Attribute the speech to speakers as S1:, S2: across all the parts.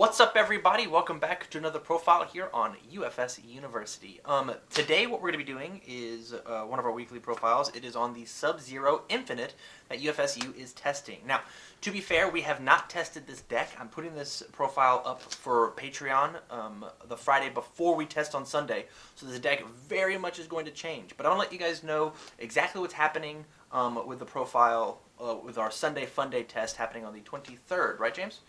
S1: What's up, everybody? Welcome back to another profile here on UFSU University. Today what we're going to be doing is one of our weekly profiles. It is on the Sub-Zero Infinite that UFSU is testing. Now, to be fair, we have not tested this deck. I'm putting this profile up for Patreon the Friday before we test on Sunday, so this deck very much is going to change. But I want to let you guys know exactly what's happening with the profile with our Sunday Fun Day test happening on the 23rd, right, James?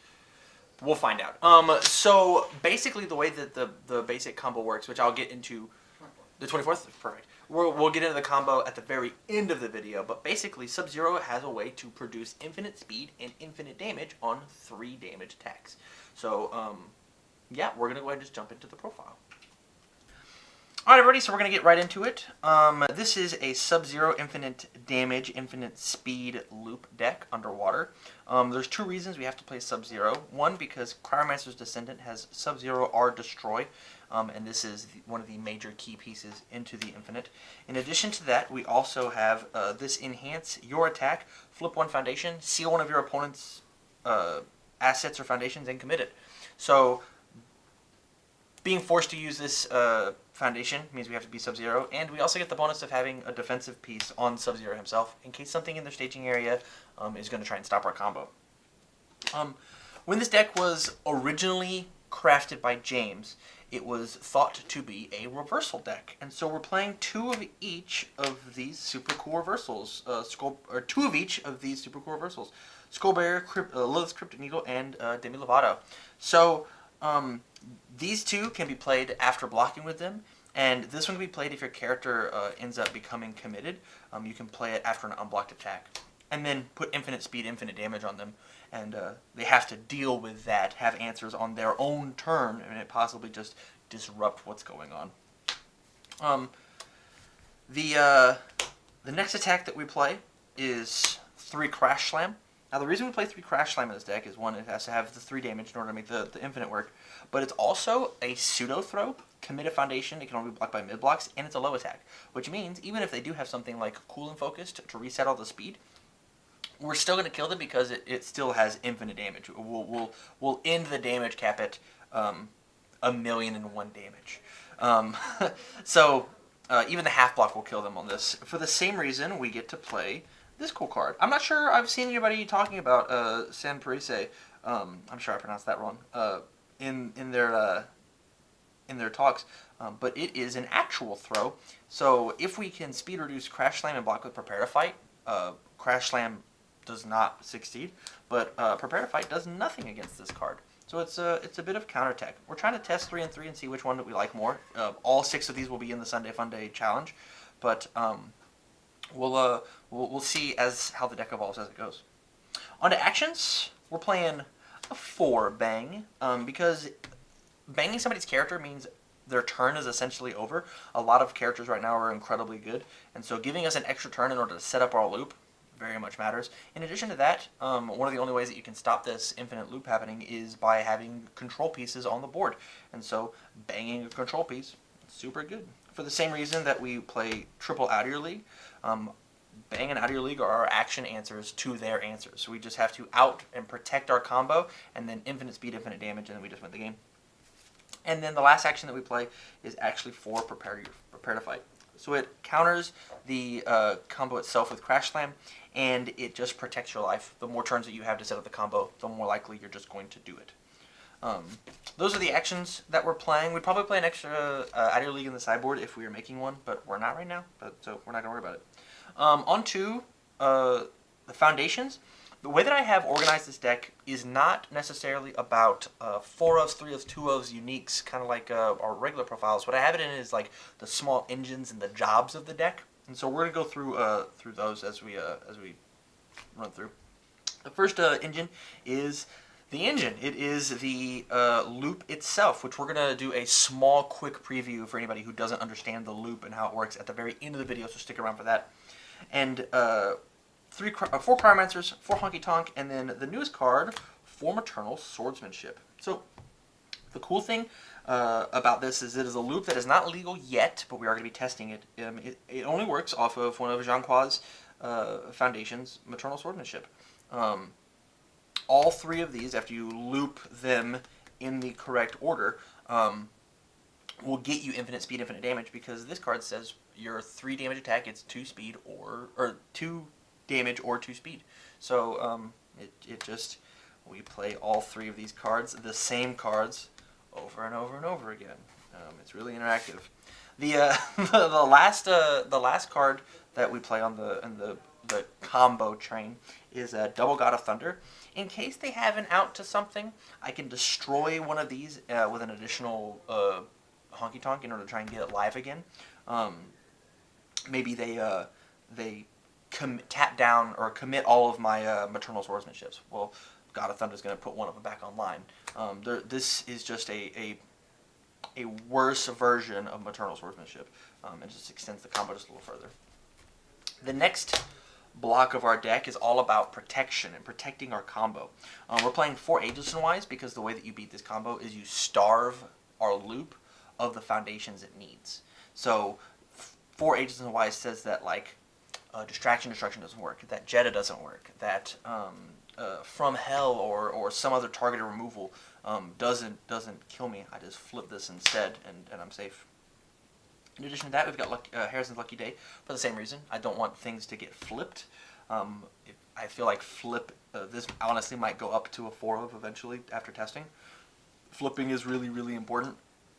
S1: We'll find out. So basically the way that the basic combo works, which I'll get into the 24th, perfect. We'll get into the combo at the very end of the video, but basically Sub-Zero has a way to produce infinite speed and infinite damage on 3 damage attacks. So, yeah, we're going to go ahead and just jump into the profile. Alright, everybody, so we're going to get right into it. This is a Sub-Zero infinite damage, infinite speed loop deck underwater. There's 2 reasons we have to play Sub-Zero. One, because Cryomancer's Descendant has Sub-Zero R Destroy, and this is one of the major key pieces into the infinite. In addition to that, we also have this Enhance Your Attack, flip 1 foundation, seal one of your opponent's assets or foundations, and commit it. So, being forced to use this foundation means we have to be Sub-Zero, and we also get the bonus of having a defensive piece on Sub-Zero himself in case something in their staging area is going to try and stop our combo. When this deck was originally crafted by James, it was thought to be a reversal deck, and so we're playing 2 of each of these super cool reversals, 2 of each of these super cool reversals: Skullbearer, Lilith's Cryptic Needle, and Demi Lovato. So these 2 can be played after blocking with them, and this one can be played if your character ends up becoming committed. You can play it after an unblocked attack, and then put infinite speed, infinite damage on them, and they have to deal with that, have answers on their own turn, and it possibly just disrupt what's going on. The next attack that we play is 3 Crash Slam. Now, the reason we play 3 Crash Slam in this deck is, 1, it has to have the 3 damage in order to make the infinite work, but it's also a pseudo throw, commit a foundation, it can only be blocked by mid blocks, and it's a low attack, which means even if they do have something like Cool and Focused to reset all the speed, we're still going to kill them because it still has infinite damage. We'll end the damage cap at 1,000,001 damage. So even the half block will kill them on this. For the same reason, we get to play this cool card. I'm not sure I've seen anybody talking about San Parise. I'm sure I pronounced that wrong. In their talks, but it is an actual throw. So if we can speed reduce Crash Slam and block with Prepare to Fight, Crash Slam does not succeed, but Prepare to Fight does nothing against this card. So it's a bit of counterattack. We're trying to test 3 and 3 and see which one that we like more. All 6 of these will be in the Sunday Fun Day challenge, but we'll see how the deck evolves as it goes. On to actions, we're playing a 4 bang, because banging somebody's character means their turn is essentially over. A lot of characters right now are incredibly good, and so giving us an extra turn in order to set up our loop very much matters. In addition to that, one of the only ways that you can stop this infinite loop happening is by having control pieces on the board, and so banging a control piece, super good. For the same reason that we play triple Out of Your League, bang and Out of Your League are our action answers to their answers. So we just have to out and protect our combo, and then infinite speed, infinite damage, and then we just win the game. And then the last action that we play is actually for Prepare to Fight. So it counters the combo itself with Crash Slam, and it just protects your life. The more turns that you have to set up the combo, the more likely you're just going to do it. Those are the actions that we're playing. We'd probably play an extra Out of Your League in the sideboard if we were making one, but we're not right now, so we're not going to worry about it. On to the foundations. The way that I have organized this deck is not necessarily about 4 ofs, 3 ofs, 2 ofs, uniques, kind of like our regular profiles. What I have it in is like the small engines and the jobs of the deck, and so we're gonna go through those as we run through. The first engine is the engine. It is the loop itself, which we're going to do a small, quick preview for anybody who doesn't understand the loop and how it works at the very end of the video, so stick around for that. And 4 Cryomancers, 4 Honky Tonk, and then the newest card, 4 Maternal Swordsmanship. So the cool thing about this is it is a loop that is not legal yet, but we are going to be testing it. It only works off of one of Jean-Quois' foundations, Maternal Swordsmanship. All 3 of these, after you loop them in the correct order will get you infinite speed, infinite damage, because this card says your 3 damage attack gets 2 speed or 2 damage or 2 speed. So it just, we play all 3 of these cards, the same cards, over and over and over again. It's really interactive. The the last card that we play on the combo train is a Double God of Thunder. In case they have an out to something, I can destroy one of these with an additional honky tonk in order to try and get it live again. Maybe they tap down or commit all of my Maternal Swordsmanships. Well, God of Thunder is going to put one of them back online. This is just a worse version of Maternal Swordsmanship. It just extends the combo just a little further. The next block of our deck is all about protection and protecting our combo. We're playing 4 Ageless and Wise because the way that you beat this combo is you starve our loop of the foundations it needs. So 4 Ageless and Wise says that like Distraction Destruction doesn't work, that Jetta doesn't work, that From Hell or some other targeted removal doesn't kill me. I just flip this instead and I'm safe. In addition to that, we've got Harrison's Lucky Day for the same reason. I don't want things to get flipped. I feel like this honestly might go up to a 4 of eventually after testing. Flipping is really, really important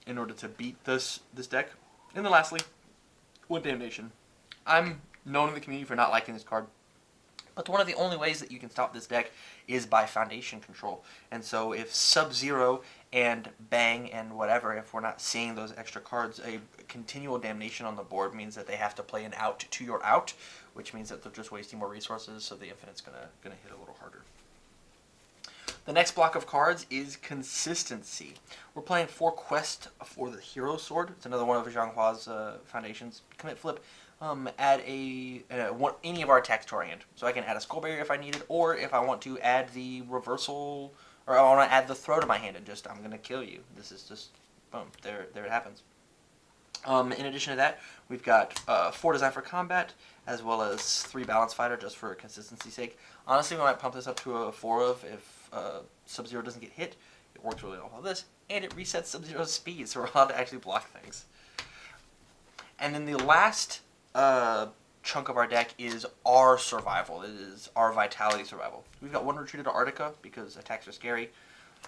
S1: in order to beat this deck. And then lastly, One Damnation. I'm known in the community for not liking this card, but one of the only ways that you can stop this deck is by foundation control. And so if Sub-Zero and Bang and whatever, if we're not seeing those extra cards, a continual damnation on the board means that they have to play an out to your out, which means that they're just wasting more resources, so the Infinite's gonna hit a little harder. The next block of cards is Consistency. We're playing 4 Quest for the Hero Sword. It's another one of Zhang Hua's foundations. Commit flip. Add any of our attacks to our hand. So I can add a Skull Barrier if I need it, or if I want to add the reversal, or I want to add the throw to my hand and just, I'm going to kill you. This is just, boom, there it happens. In addition to that, we've got 4 Design for Combat, as well as 3 Balance Fighter, just for consistency's sake. Honestly, we might pump this up to a 4 of if Sub-Zero doesn't get hit. It works really well with this, and it resets Sub-Zero's speed, so we're allowed to actually block things. And then the last chunk of our deck is our survival. It is our vitality survival. We've got 1 Retreated Arctica because attacks are scary.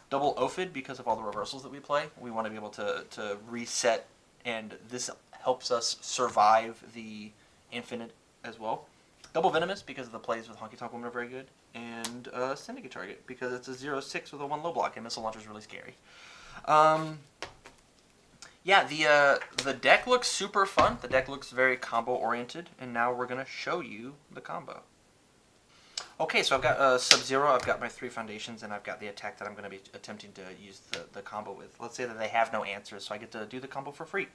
S1: Double Ophid because of all the reversals that we play. We want to be able to reset, and this helps us survive the Infinite as well. Double Venomous because of the plays with Honky Tonk Woman are very good. And Syndicate Target because it's a 0/6 with a 1 low block, and Missile Launcher is really scary. Yeah, the deck looks super fun. The deck looks very combo oriented, and now we're gonna show you the combo. Okay, so I've got Sub-Zero, I've got my 3 foundations, and I've got the attack that I'm gonna be attempting to use the combo with. Let's say that they have no answers, so I get to do the combo for free.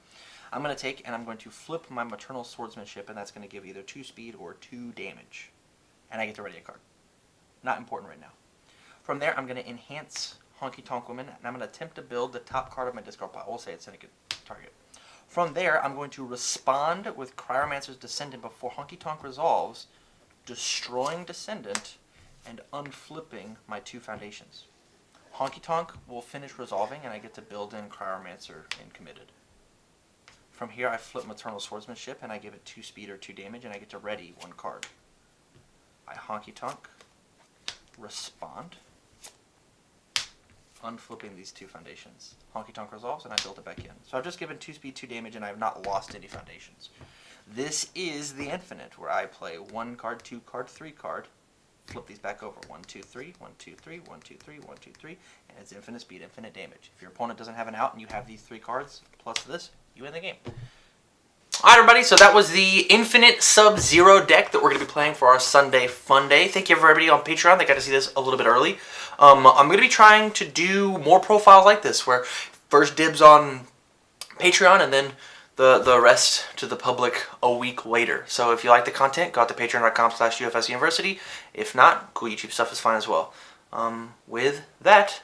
S1: I'm gonna take and I'm going to flip my Maternal Swordsmanship, and that's gonna give either 2 speed or 2 damage, and I get to ready a card. Not important right now. From there, I'm gonna enhance Honky Tonk Woman, and I'm going to attempt to build the top card of my discard pile. We'll say it's Syndicate Target. From there, I'm going to respond with Cryomancer's Descendant before Honky Tonk resolves, destroying Descendant and unflipping my 2 foundations. Honky Tonk will finish resolving, and I get to build in Cryomancer and Committed. From here, I flip Maternal Swordsmanship, and I give it 2 speed or 2 damage, and I get to ready 1 card. I Honky Tonk, respond, unflipping these 2 foundations. Honky Tonk resolves, and I build it back in. So I've just given 2 speed, 2 damage, and I have not lost any foundations. This is the Infinite, where I play 1 card, 2 card, 3 card, flip these back over. 1, 2, 3, 1, 2, 3, 1, 2, 3, 1, 2, 3, and it's infinite speed, infinite damage. If your opponent doesn't have an out and you have these 3 cards, plus this, you win the game. Alright everybody, so that was the Infinite Sub-Zero deck that we're going to be playing for our Sunday Fun Day. Thank you everybody on Patreon that got to see this a little bit early. I'm going to be trying to do more profiles like this, where first dibs on Patreon and then the rest to the public a week later. So if you like the content, go out to patreon.com/UFSU University. If not, cool YouTube stuff is fine as well. With that,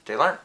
S1: stay learned.